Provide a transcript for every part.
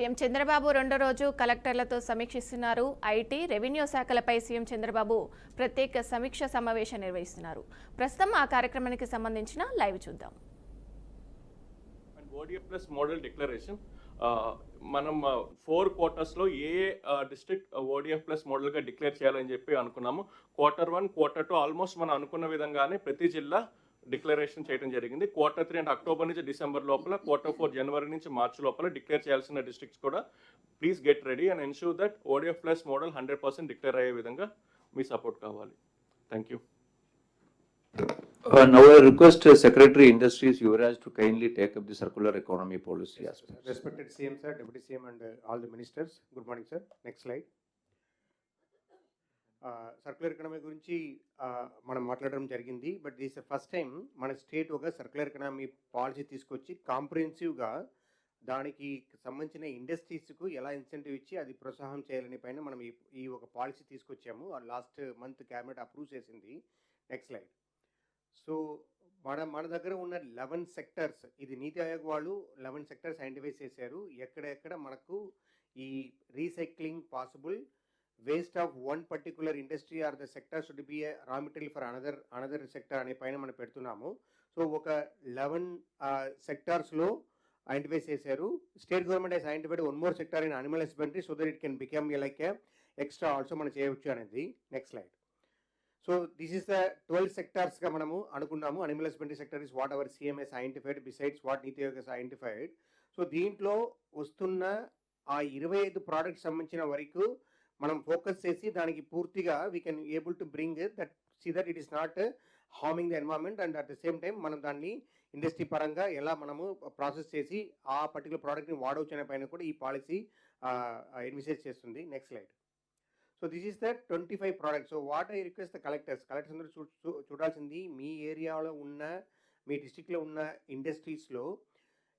CM Chandrababu రెండో రోజు కలెక్టర్లతో సమీక్షిస్తున్నారు. ఐటీ, రెవెన్యూ శాఖలపై సీఎం చంద్రబాబు ప్రత్యేక సమీక్ష సమావేశం నిర్వహిస్తున్నారు. ప్రస్తుతం ఆ కార్యక్రమానికి సంబంధించిన లైవ్ చూద్దాం. ODF ప్లస్ మోడల్ డిక్లరేషన్ మనం 4 క్వార్టర్స్లో ఏ డిస్ట్రిక్ట్ ODF ప్లస్ మోడల్గా డిక్లేర్ చేయాలని చెప్పి అనుకున్నాము. Q1, Q2 ఆల్మోస్ట్ మనం అనుకున్న విధంగానే ప్రతి జిల్లా డిక్లరేషన్ చేయడం జరిగింది. Q3 అంటే అక్టోబర్ నుంచి డిసెంబర్ లోపల, Q4 జనవరి నుంచి మార్చి లోపల డిక్లేర్ చేయాల్సిన డిస్ట్రిక్ట్స్ కూడా please get ready and ensure that ODF plus model 100% declare అయ్యే విధంగా మీ సపోర్ట్ కావాలి. Thank you. Now I request Secretary Industries Yuvraj to kindly take up the circular economy policy aspect. Respected CM sir, Deputy CM and all the ministers, good morning sir. Next slide. Circular economy గురించి మనం మాట్లాడడం జరిగింది. But this first time మన state ఒక circular economy policy తీసుకొచ్చి కాంప్రిహెన్సివ్గా దానికి సంబంధించిన ఇండస్ట్రీస్కు ఎలా ఇన్సెంటివ్ ఇచ్చి అది ప్రోత్సాహం చేయాలని పైన మనం ఈ ఒక పాలసీ తీసుకొచ్చాము. లాస్ట్ మంత్ క్యాబినెట్ అప్రూవ్ చేసింది. Next slide. సో మన దగ్గర ఉన్న 11 సెక్టర్స్, ఇది నీతి ఆయోగ్ వాళ్ళు 11 సెక్టర్స్ ఐడెంటిఫై చేశారు. ఎక్కడెక్కడ మనకు ఈ recycling possible, waste of one particular industry or the sector should be a raw material for another sector అనే పైన మనం పెడుతున్నాము. సో ఒక 11 సెక్టార్స్లో ఐడెంటిఫై చేశారు. State government has identified one more sector in animal husbandry so that it can become like extra also మనం చేయవచ్చు అనేది. Next slide. So this is the 12 సెక్టార్స్గా మనము అనుకున్నాము. Animal husbandry sector is what our CMs identified besides what Niti Aayog Hess identified. So దీంట్లో వస్తున్న ఆ 25 products సంబంధించిన వరకు మనం ఫోకస్ చేసి దానికి పూర్తిగా we can able to bring that see that it is not harming the environment and at the same time మనం దాన్ని ఇండస్ట్రీ పరంగా ఎలా మనము ప్రాసెస్ చేసి ఆ పర్టికులర్ ప్రోడక్ట్ని వాడవచ్చు అనే పైన కూడా ఈ పాలసీ ఎన్విసేజ్ చేస్తుంది. Next slide. So this is the 25 products. So what I request the collectors అందరూ చూడాల్సింది మీ ఏరియాలో ఉన్న, మీ డిస్టిక్లో ఉన్న ఇండస్ట్రీస్లో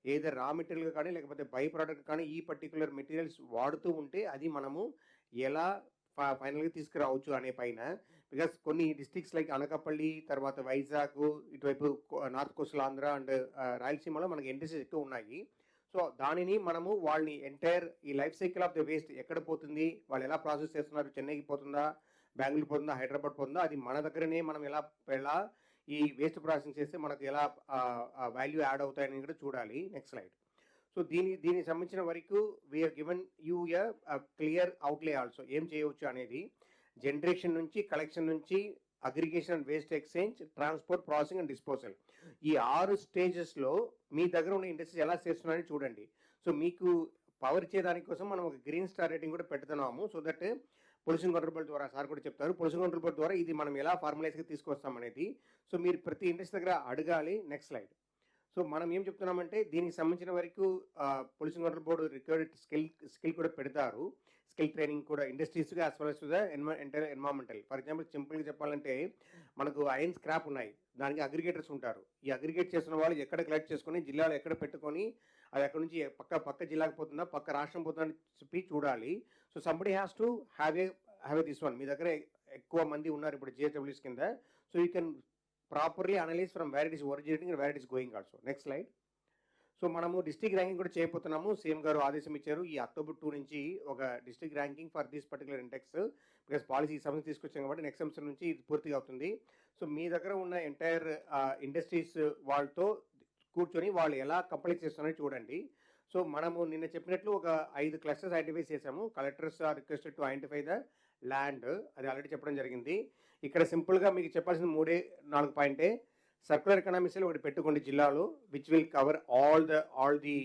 ఏదో రా మెటీరియల్ కానీ లేకపోతే బై ప్రోడక్ట్ కానీ ఈ పర్టికులర్ మెటీరియల్స్ వాడుతూ ఉంటే అది మనము ఎలా ఫైనల్గా తీసుకురావచ్చు అనే పైన. బికాస్ కొన్ని డిస్ట్రిక్ట్స్ లైక్ అనకాపల్లి, తర్వాత వైజాగ్, ఇటువైపు నార్త్ కోస్టల్ ఆంధ్ర అండ్ రాయలసీమలో మనకి ఇండస్ట్రీస్ ఎక్కువ ఉన్నాయి. సో దానిని మనము వాళ్ళని ఎంటైర్ ఈ life cycle of the waste ఎక్కడ పోతుంది, వాళ్ళు ఎలా ప్రాసెస్ చేస్తున్నారు, చెన్నైకి పోతుందా, బెంగళూరు పోతుందా, హైదరాబాద్ పోతుందా, అది మన దగ్గరనే మనం ఎలా ఈ వేస్ట్ ప్రాసెసింగ్ చేస్తే మనకు ఎలా వాల్యూ యాడ్ అవుతాయని కూడా చూడాలి. Next slide. సో దీనికి సంబంధించిన వరకు we are given you a clear outlay also ఏం చేయవచ్చు అనేది. జనరేషన్ నుంచి, కలెక్షన్ నుంచి, aggregation and waste exchange, transport, processing and disposal, ఈ 6 స్టేజెస్లో మీ దగ్గర ఉన్న ఇండస్ట్రీస్ ఎలా చేస్తున్నారని చూడండి. సో మీకు పవర్ ఇచ్చేదానికోసం మనం ఒక గ్రీన్ స్టార్ రేటింగ్ కూడా పెడుతున్నాము. So that pollution control board ద్వారా సార్ కూడా చెప్తారు, పొల్యూషన్ కంట్రోల్ బోర్డు ద్వారా ఇది మనం ఎలా ఫార్మలైజ్గా తీసుకొస్తాం అనేది. సో మీరు ప్రతి ఇండస్ట్రీ దగ్గర అడగాలి. Next slide. సో మనం ఏం చెప్తున్నామంటే దీనికి సంబంధించిన వరకు pollution control board required skill కూడా పెడతారు, స్కిల్ ట్రైనింగ్ కూడా ఇండస్ట్రీస్గా as well as the environmental. For example సింపుల్గా చెప్పాలంటే మనకు ఐరన్ స్క్రాప్ ఉన్నాయి, దానికి అగ్రిగేటర్స్ ఉంటారు. ఈ అగ్రిగేట్ చేస్తున్న వాళ్ళు ఎక్కడ కలెక్ట్ చేసుకొని జిల్లాలో ఎక్కడ పెట్టుకొని అది అక్కడ నుంచి పక్క జిల్లాకు పోతుందా, పక్క రాష్ట్రం పోతుందా అని చెప్పి చూడాలి. So somebody has to have a this one. మీ దగ్గర ఎక్కువ మంది ఉన్నారు ఇప్పుడు జిహెచ్డబ్ల్యూస్ కింద. So you can properly analyse from where it is originating and where it is going also. Next slide. So మనము డిస్ట్రిక్ట్ ర్యాంకింగ్ కూడా చేయబోతున్నాము. సీఎం గారు ఆదేశం ఇచ్చారు ఈ అక్టోబర్ 2 నుంచి ఒక district ranking for this particular index. Because policy సంబంధించి తీసుకొచ్చాం కాబట్టి నెక్స్ట్ సంవత్సరం నుంచి ఇది పూర్తిగా అవుతుంది. సో మీ దగ్గర ఉన్న ఎంటైర్ ఇండస్ట్రీస్ వాళ్ళతో కూర్చొని వాళ్ళు ఎలా కంప్లీట్ చేస్తున్నారో చూడండి. సో మనము నిన్న చెప్పినట్లు ఒక 5 క్లస్టర్స్ ఐడెంటిఫై చేసాము. Collectors are requested to identify the land, అది ఆల్రెడీ చెప్పడం జరిగింది. ఇక్కడ సింపుల్గా మీకు చెప్పాల్సిన 3-4 పాయింటే. సర్క్యులర్ ఎకనామిక్స్లో ఒకటి పెట్టుకోండి జిల్లాలో, which will cover all the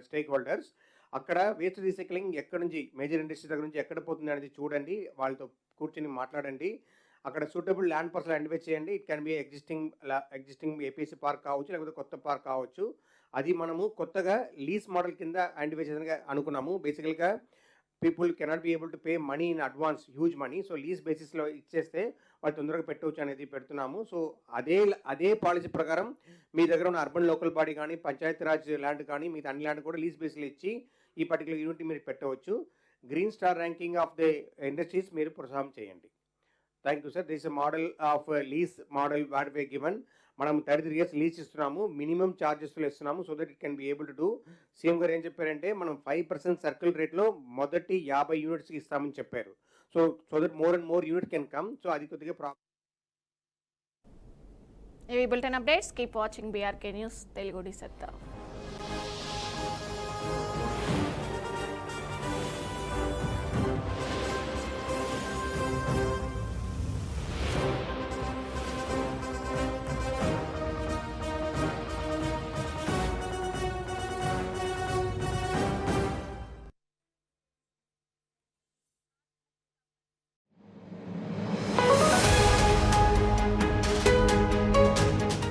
stake holders. అక్కడ వేస్ట్ రీసైక్లింగ్ ఎక్కడ నుంచి మేజర్ ఇండస్ట్రీ దగ్గర నుంచి ఎక్కడ పోతుంది అనేది చూడండి, వాళ్ళతో కూర్చొని మాట్లాడండి. అక్కడ సూటబుల్ ల్యాండ్ పర్సల్ ఐడెంటిఫై చేయండి. It can be existing APC park కావచ్చు, లేకపోతే కొత్త పార్క్ కావచ్చు. అది మనము కొత్తగా లీజ్ మోడల్ కింద ఐడెంటిఫై చేయాలని అనుకున్నాము. బేసికల్గా people cannot be able to pay money in advance, huge money. So lease బేసిస్లో ఇచ్చేస్తే వాళ్ళు తొందరగా పెట్టవచ్చు అనేది పెడుతున్నాము. సో అదే పాలసీ ప్రకారం మీ దగ్గర ఉన్న అర్బన్ లోకల్ బాడీ కానీ, పంచాయతీరాజ్ ల్యాండ్ కానీ, మీ అన్ని ల్యాండ్ కూడా లీజ్ బేస్లో ఇచ్చి ఈ పర్టికులర్ యూనిట్ మీరు పెట్టవచ్చు. Green star ranking of the industries మీరు ప్రోత్సాహం చేయండి. Thank you sir. This model of lease model what were given. మనం 33 years లీజ్ ఇస్తున్నాము, మినిమం ఛార్జెస్లో ఇస్తున్నాము so that it can be able to do. CM గారు ఏం చెప్పారంటే మనం 5% సర్కిల్ రేట్లో మొదటి 50 యూనిట్స్కి ఇస్తామని చెప్పారు. So that more and more unit can come. So అది కొద్దిగా ఇవి bulletin updates. Keep watching BRK news Telugu.